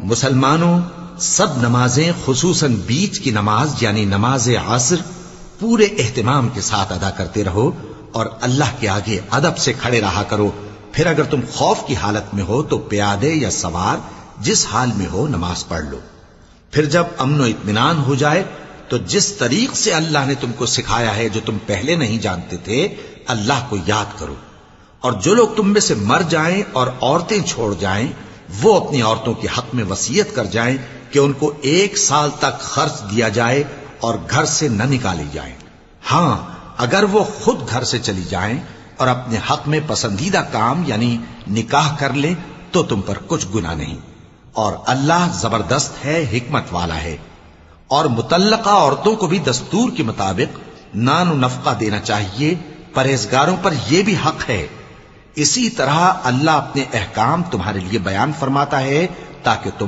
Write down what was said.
مسلمانوں، سب نمازیں خصوصاً بیچ کی نماز یعنی نماز عصر پورے اہتمام کے ساتھ ادا کرتے رہو اور اللہ کے آگے ادب سے کھڑے رہا کرو. پھر اگر تم خوف کی حالت میں ہو تو پیادے یا سوار جس حال میں ہو نماز پڑھ لو. پھر جب امن و اطمینان ہو جائے تو جس طریق سے اللہ نے تم کو سکھایا ہے جو تم پہلے نہیں جانتے تھے اللہ کو یاد کرو. اور جو لوگ تم میں سے مر جائیں اور عورتیں چھوڑ جائیں وہ اپنی عورتوں کے حق میں وصیت کر جائیں کہ ان کو 1 سال تک خرچ دیا جائے اور گھر سے نہ نکالی جائیں. ہاں اگر وہ خود گھر سے چلی جائیں اور اپنے حق میں پسندیدہ کام یعنی نکاح کر لیں تو تم پر کچھ گناہ نہیں. اور اللہ زبردست ہے، حکمت والا ہے. اور مطلقہ عورتوں کو بھی دستور کے مطابق نان و نفقہ دینا چاہیے. پرہیزگاروں پر یہ بھی حق ہے. اسی طرح اللہ اپنے احکام تمہارے لیے بیان فرماتا ہے تاکہ تم